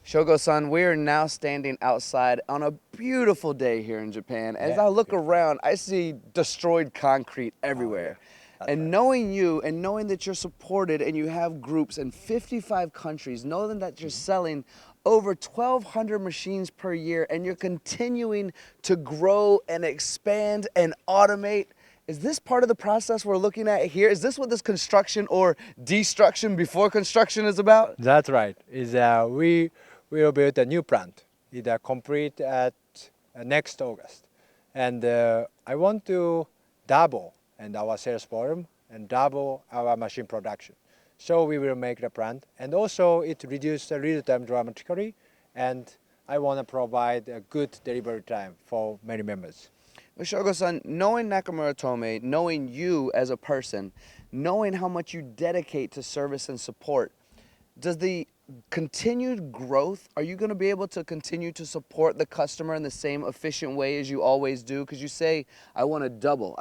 Shogo-san, we are now standing outside on a beautiful day here in Japan. As I look around, I see destroyed concrete everywhere. And knowing you and knowing that you're supported and you have groups in 55 countries, knowing that you're selling over 1,200 machines per year and you're continuing to grow and expand and automate, is this part of the process we're looking at here? Is this what this construction or destruction before construction is about? That's right. We will build a new plant. It's complete at next August. And I want to double our sales volume and double our machine production. So we will make the plant. And also it reduces the lead time dramatically. And I want to provide a good delivery time for many members. Shogo-san, knowing Nakamura-Tome, knowing you as a person, knowing how much you dedicate to service and support, does the continued growth, are you going to be able to continue to support the customer in the same efficient way as you always do? Because you say, I want to double.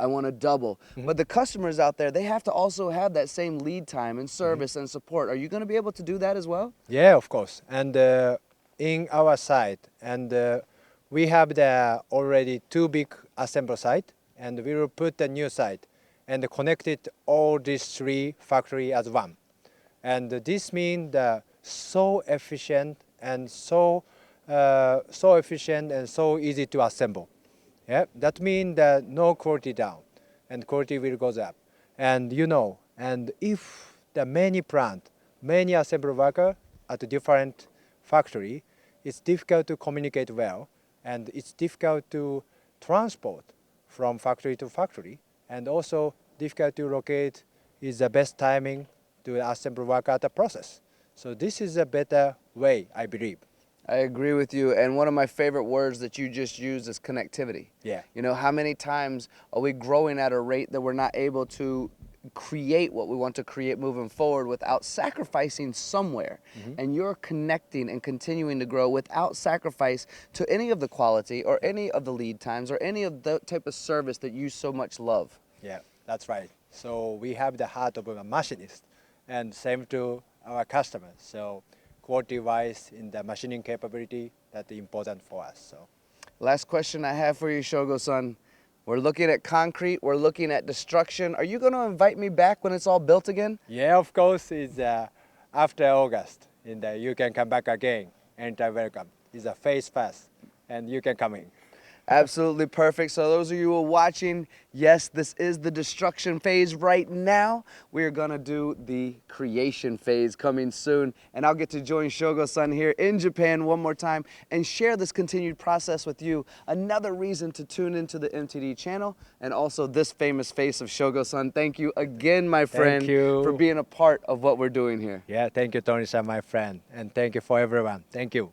But the customers out there, they have to also have that same lead time and service and support. Are you going to be able to do that as well? Yeah, of course. And in our site, and we have already 2 big assembly sites, and we will put a new site and connected all these 3 factories as one. And this means so efficient and so efficient and so easy to assemble. Yeah, that means that no quality down, and quality will go up. And and if the many assembly workers at a different factory, it's difficult to communicate well, and it's difficult to transport from factory to factory, and also difficult to locate is the best timing to assemble work at the process. So this is a better way, I believe. I agree with you, and one of my favorite words that you just used is connectivity. Yeah. You know, how many times are we growing at a rate that we're not able to create what we want to create moving forward without sacrificing somewhere? And you're connecting and continuing to grow without sacrifice to any of the quality or any of the lead times or any of the type of service that you so much love. Yeah, that's right. So we have the heart of a machinist, and same to our customers. So quality-wise, in the machining capability, that's important for us. So, last question I have for you, Shogo-san. We're looking at concrete, we're looking at destruction. Are you going to invite me back when it's all built again? yeah, of course, it's after August. You can come back again, anytime welcome. It's a phase pass, and you can come in. Absolutely perfect. So those of you who are watching, yes, this is the destruction phase right now. We are going to do the creation phase coming soon. And I'll get to join Shogo-san here in Japan one more time and share this continued process with you. Another reason to tune into the MTD channel and also this famous face of Shogo-san. Thank you again, my friend, for being a part of what we're doing here. Yeah, thank you, Tony-san, my friend. And thank you for everyone. Thank you.